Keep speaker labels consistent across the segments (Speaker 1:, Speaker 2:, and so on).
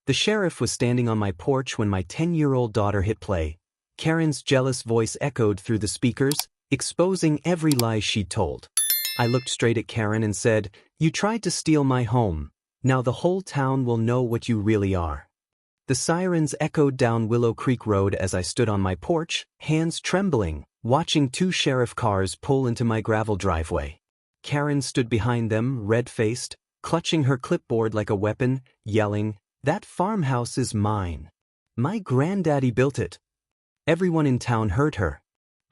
Speaker 1: The sheriff was standing on my porch when my 10-year-old daughter hit play. Karen's jealous voice echoed through the speakers, exposing every lie she'd told. I looked straight at Karen and said, "You tried to steal my home. Now the whole town will know what you really are." The sirens echoed down Willow Creek Road as I stood on my porch, hands trembling, watching two sheriff cars pull into my gravel driveway. Karen stood behind them, red-faced, clutching her clipboard like a weapon, yelling, "That farmhouse is mine. My granddaddy built it." Everyone in town heard her.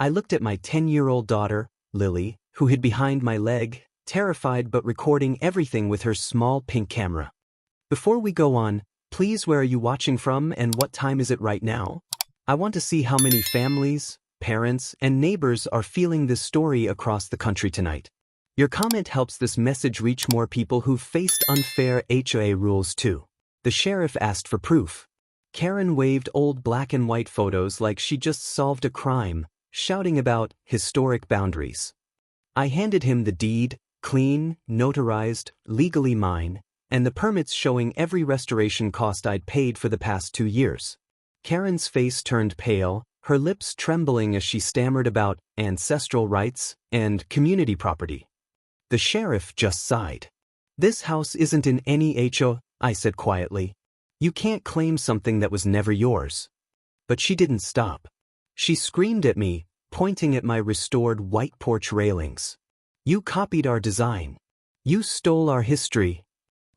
Speaker 1: I looked at my 10-year-old daughter, Lily, who hid behind my leg, terrified but recording everything with her small pink camera. "Before we go on, please, where are you watching from and what time is it right now? I want to see how many families, parents, and neighbors are feeling this story across the country tonight. Your comment helps this message reach more people who've faced unfair HOA rules too." The sheriff asked for proof. Karen waved old black and white photos like she just solved a crime, shouting about historic boundaries. I handed him the deed, clean, notarized, legally mine, and the permits showing every restoration cost I'd paid for the past 2 years. Karen's face turned pale, her lips trembling as she stammered about ancestral rights and community property. The sheriff just sighed. "This house isn't in any HOA," I said quietly. "You can't claim something that was never yours." But she didn't stop. She screamed at me, pointing at my restored white porch railings. "You copied our design. You stole our history."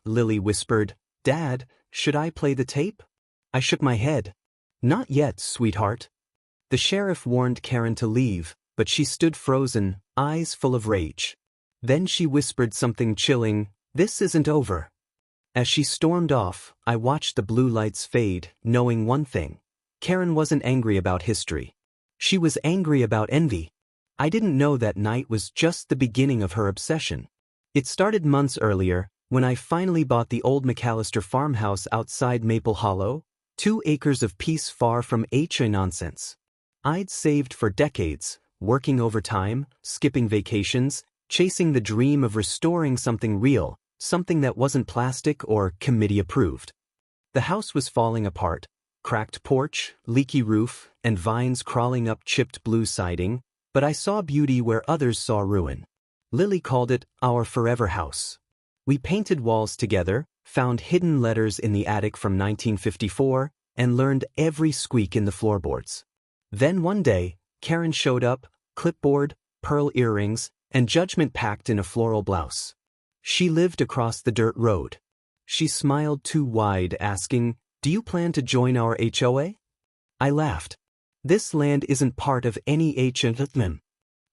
Speaker 1: Lily whispered, "Dad, should I play the tape?" I shook my head. "Not yet, sweetheart." The sheriff warned Karen to leave, but she stood frozen, eyes full of rage. Then she whispered something chilling, "This isn't over." As she stormed off, I watched the blue lights fade, knowing one thing. Karen wasn't angry about history. She was angry about envy. I didn't know that night was just the beginning of her obsession. It started months earlier, when I finally bought the old McAllister farmhouse outside Maple Hollow, 2 acres of peace far from HOA nonsense. I'd saved for decades, working overtime, skipping vacations, chasing the dream of restoring something real, something that wasn't plastic or committee approved. The house was falling apart, cracked porch, leaky roof, and vines crawling up chipped blue siding, but I saw beauty where others saw ruin. Lily called it our forever house. We painted walls together, found hidden letters in the attic from 1954, and learned every squeak in the floorboards. Then one day, Karen showed up, clipboard, pearl earrings, and judgment packed in a floral blouse. She lived across the dirt road. She smiled too wide, asking, "Do you plan to join our HOA?" I laughed. "This land isn't part of any HOA."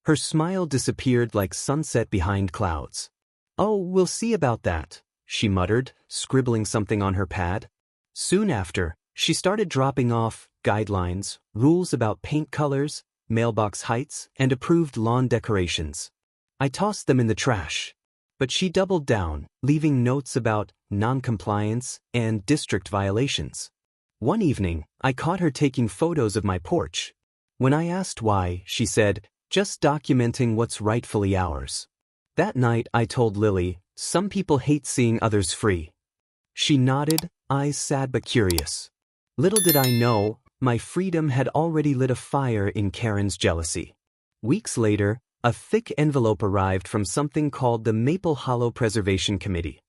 Speaker 1: Her smile disappeared like sunset behind clouds. "Oh, we'll see about that," she muttered, scribbling something on her pad. Soon after, she started dropping off guidelines, rules about paint colors, mailbox heights, and approved lawn decorations. I tossed them in the trash. But she doubled down, leaving notes about non-compliance and district violations. One evening, I caught her taking photos of my porch. When I asked why, she said, "Just documenting what's rightfully ours." That night, I told Lily, "Some people hate seeing others free." She nodded, eyes sad but curious. Little did I know, my freedom had already lit a fire in Karen's jealousy. Weeks later, a thick envelope arrived from something called the Maple Hollow Preservation Committee.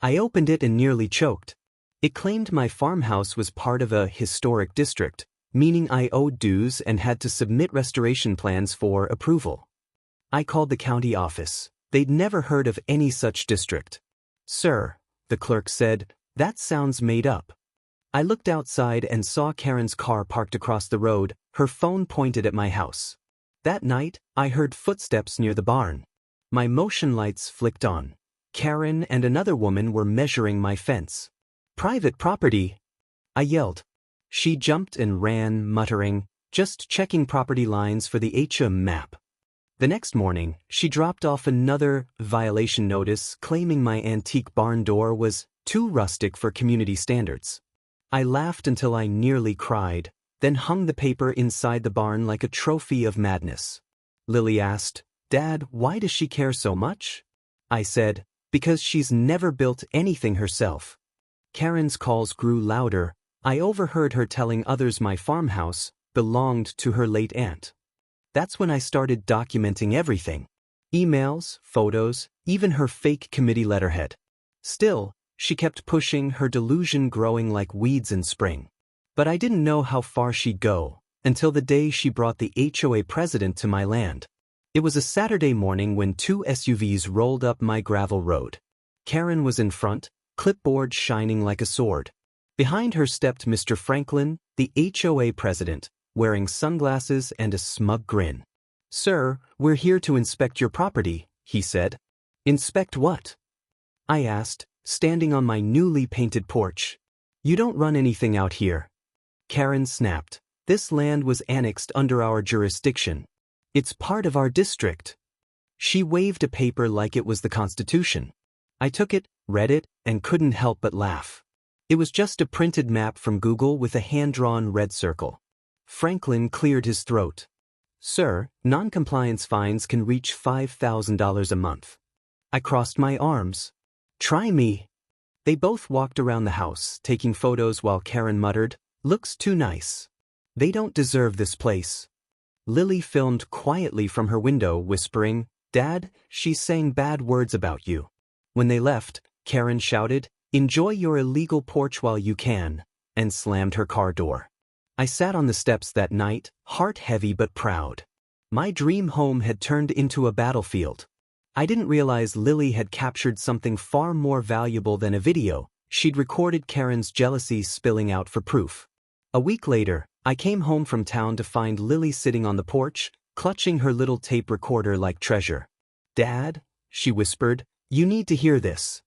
Speaker 1: I opened it and nearly choked. It claimed my farmhouse was part of a historic district, meaning I owed dues and had to submit restoration plans for approval. I called the county office. They'd never heard of any such district. "Sir," the clerk said, "that sounds made up." I looked outside and saw Karen's car parked across the road, her phone pointed at my house. That night, I heard footsteps near the barn. My motion lights flicked on. Karen and another woman were measuring my fence. "Private property!" I yelled. She jumped and ran, muttering, "Just checking property lines for the HOA map." The next morning, she dropped off another violation notice claiming my antique barn door was too rustic for community standards. I laughed until I nearly cried, then hung the paper inside the barn like a trophy of madness. Lily asked, "Dad, why does she care so much?" I said, "Because she's never built anything herself." Karen's calls grew louder. I overheard her telling others my farmhouse belonged to her late aunt. That's when I started documenting everything. Emails, photos, even her fake committee letterhead. Still, she kept pushing, her delusion growing like weeds in spring. But I didn't know how far she'd go, until the day she brought the HOA president to my land. It was a Saturday morning when 2 SUVs rolled up my gravel road. Karen was in front, clipboard shining like a sword. Behind her stepped Mr. Franklin, the HOA president, wearing sunglasses and a smug grin. "Sir, we're here to inspect your property," he said. "Inspect what?" I asked, standing on my newly painted porch. "You don't run anything out here." Karen snapped. "This land was annexed under our jurisdiction. It's part of our district." She waved a paper like it was the Constitution. I took it, read it, and couldn't help but laugh. It was just a printed map from Google with a hand-drawn red circle. Franklin cleared his throat. "Sir, non-compliance fines can reach $5,000 a month." I crossed my arms. "Try me." They both walked around the house, taking photos while Karen muttered, "Looks too nice. They don't deserve this place." Lily filmed quietly from her window, whispering, "Dad, she's saying bad words about you." When they left, Karen shouted, "Enjoy your illegal porch while you can," and slammed her car door. I sat on the steps that night, heart heavy but proud. My dream home had turned into a battlefield. I didn't realize Lily had captured something far more valuable than a video. She'd recorded Karen's jealousy spilling out for proof. A week later, I came home from town to find Lily sitting on the porch, clutching her little tape recorder like treasure. "Dad," she whispered, "you need to hear this."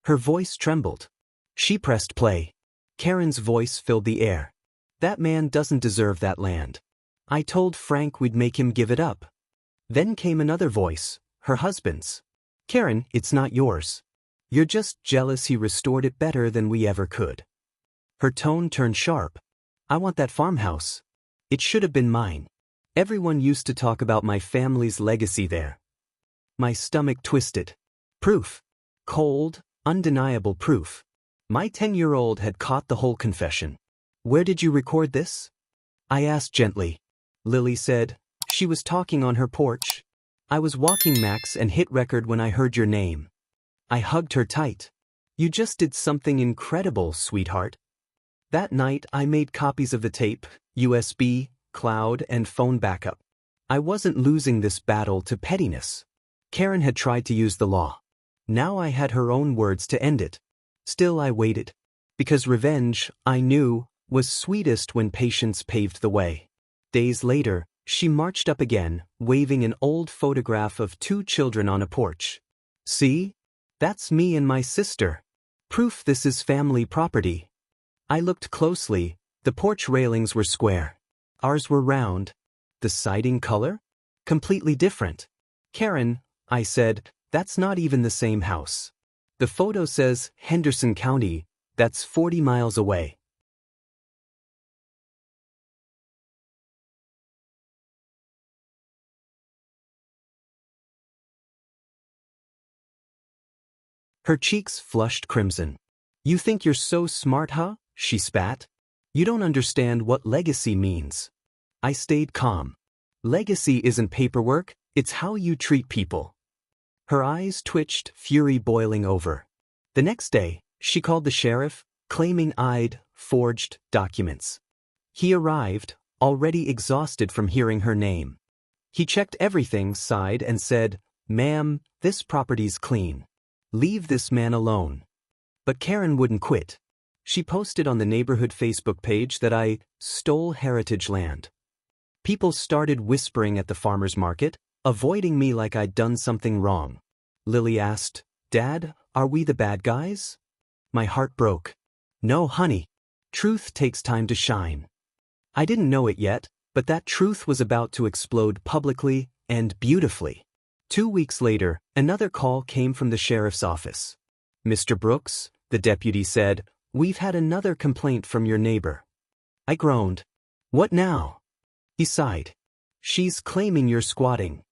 Speaker 1: Her voice trembled. She pressed play. Karen's voice filled the air. "That man doesn't deserve that land. I told Frank we'd make him give it up." Then came another voice, her husband's. "Karen, it's not yours. You're just jealous he restored it better than we ever could." Her tone turned sharp. "I want that farmhouse. It should have been mine. Everyone used to talk about my family's legacy there." My stomach twisted. Proof. Cold, undeniable proof. My 10-year-old had caught the whole confession. "Where did you record this?" I asked gently. Lily said, "She was talking on her porch. I was walking Max and hit record when I heard your name." I hugged her tight. "You just did something incredible, sweetheart." That night I made copies of the tape, USB, cloud, and phone backup. I wasn't losing this battle to pettiness. Karen had tried to use the law. Now I had her own words to end it. Still I waited. Because revenge, I knew, was sweetest when patience paved the way. Days later, she marched up again, waving an old photograph of 2 children on a porch. "See? That's me and my sister. Proof this is family property." I looked closely. The porch railings were square. Ours were round. The siding color? Completely different. "Karen," I said, "that's not even the same house. The photo says Henderson County. That's 40 miles away." Her cheeks flushed crimson. "You think you're so smart, huh?" she spat. "You don't understand what legacy means." I stayed calm. Legacy isn't paperwork, it's how you treat people. Her eyes twitched, fury boiling over. The next day, she called the sheriff, claiming I'd forged documents. He arrived, already exhausted from hearing her name. He checked everything, sighed, and said, "Ma'am, this property's clean. Leave this man alone." But Karen wouldn't quit. She posted on the neighborhood Facebook page that I stole heritage land. People started whispering at the farmer's market, avoiding me like I'd done something wrong. Lily asked, "Dad, are we the bad guys?" My heart broke. "No, honey. Truth takes time to shine." I didn't know it yet, but that truth was about to explode publicly and beautifully. 2 weeks later, another call came from the sheriff's office. "Mr. Brooks," the deputy said, "we've had another complaint from your neighbor." I groaned. "What now?" He sighed. "She's claiming you're squatting."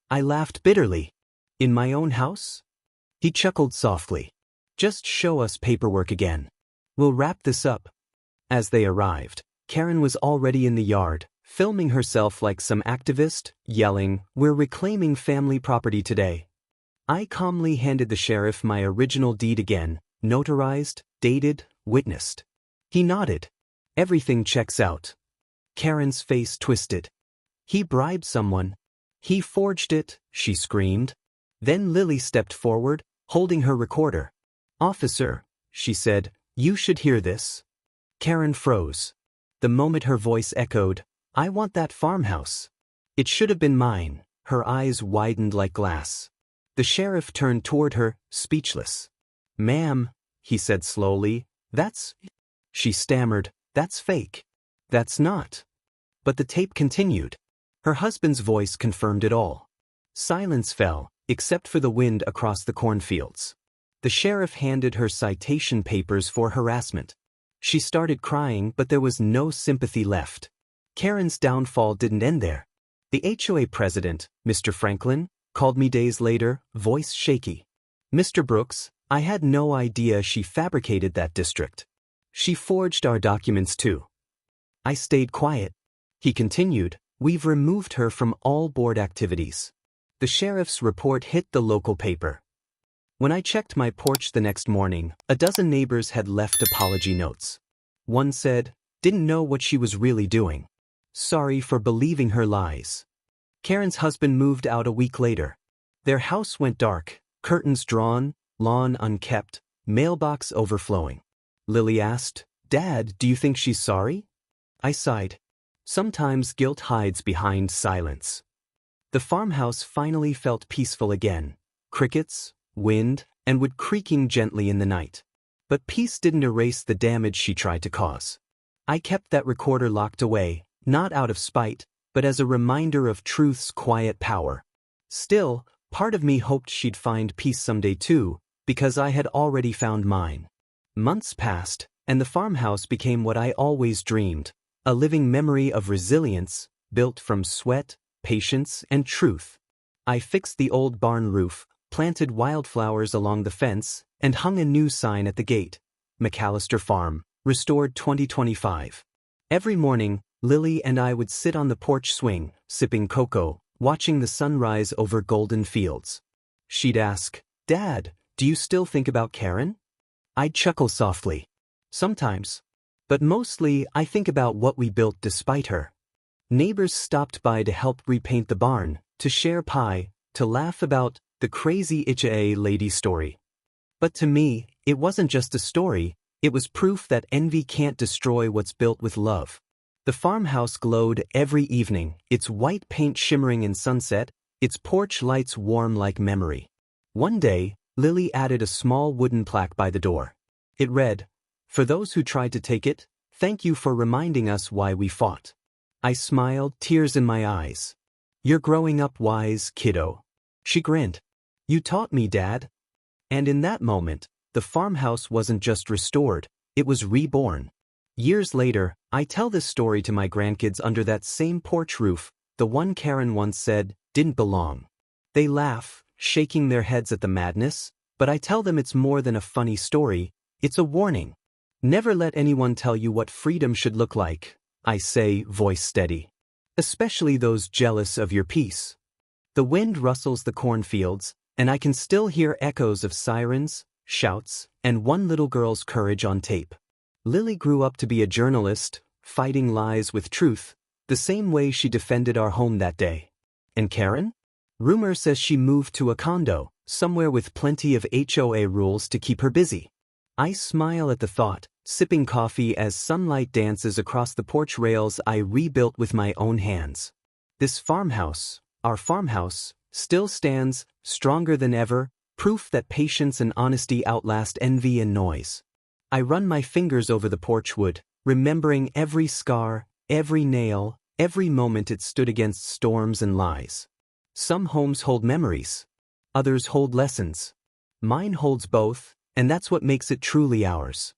Speaker 1: I laughed bitterly. "In my own house?" He chuckled softly. "Just show us paperwork again." We'll wrap this up. As they arrived, Karen was already in the yard, filming herself like some activist, yelling, "We're reclaiming family property today." I calmly handed the sheriff my original deed again, notarized, dated, witnessed. He nodded. "Everything checks out." Karen's face twisted. "He bribed someone. He forged it," she screamed. Then Lily stepped forward, holding her recorder. "Officer," she said, "you should hear this." Karen froze. The moment her voice echoed, "I want that farmhouse. It should have been mine." Her eyes widened like glass. The sheriff turned toward her, speechless. "Ma'am," he said slowly, "that's..." She stammered, "That's fake. That's not." But the tape continued. Her husband's voice confirmed it all. Silence fell, except for the wind across the cornfields. The sheriff handed her citation papers for harassment. She started crying, but there was no sympathy left. Karen's downfall didn't end there. The HOA president, Mr. Franklin, called me days later, voice shaky. "Mr. Brooks, I had no idea she fabricated that district. She forged our documents too." I stayed quiet. He continued, "We've removed her from all board activities." The sheriff's report hit the local paper. When I checked my porch the next morning, a dozen neighbors had left apology notes. One said, "Didn't know what she was really doing. Sorry for believing her lies." Karen's husband moved out a week later. Their house went dark, curtains drawn, lawn unkept, mailbox overflowing. Lily asked, "Dad, do you think she's sorry?" I sighed. Sometimes guilt hides behind silence. The farmhouse finally felt peaceful again. Crickets, wind, and wood creaking gently in the night. But peace didn't erase the damage she tried to cause. I kept that recorder locked away, not out of spite, but as a reminder of truth's quiet power. Still, part of me hoped she'd find peace someday too, because I had already found mine. Months passed, and the farmhouse became what I always dreamed, a living memory of resilience, built from sweat, patience, and truth. I fixed the old barn roof, planted wildflowers along the fence, and hung a new sign at the gate. McAllister Farm, restored 2025. Every morning, Lily and I would sit on the porch swing, sipping cocoa, watching the sunrise over golden fields. She'd ask, "Dad, do you still think about Karen?" I'd chuckle softly. "Sometimes. But mostly, I think about what we built despite her." Neighbors stopped by to help repaint the barn, to share pie, to laugh about the crazy HOA lady story. But to me, it wasn't just a story, it was proof that envy can't destroy what's built with love. The farmhouse glowed every evening, its white paint shimmering in sunset, its porch lights warm like memory. One day, Lily added a small wooden plaque by the door. It read, "For those who tried to take it, thank you for reminding us why we fought." I smiled, tears in my eyes. "You're growing up wise, kiddo." She grinned. "You taught me, Dad." And in that moment, the farmhouse wasn't just restored, it was reborn. Years later, I tell this story to my grandkids under that same porch roof, the one Karen once said didn't belong. They laugh, shaking their heads at the madness, but I tell them it's more than a funny story, it's a warning. Never let anyone tell you what freedom should look like, I say, voice steady. Especially those jealous of your peace. The wind rustles the cornfields, and I can still hear echoes of sirens, shouts, and one little girl's courage on tape. Lily grew up to be a journalist, fighting lies with truth, the same way she defended our home that day. And Karen? Rumor says she moved to a condo, somewhere with plenty of HOA rules to keep her busy. I smile at the thought, sipping coffee as sunlight dances across the porch rails I rebuilt with my own hands. This farmhouse, our farmhouse, still stands, stronger than ever, proof that patience and honesty outlast envy and noise. I run my fingers over the porch wood, remembering every scar, every nail, every moment it stood against storms and lies. Some homes hold memories. Others hold lessons. Mine holds both, and that's what makes it truly ours.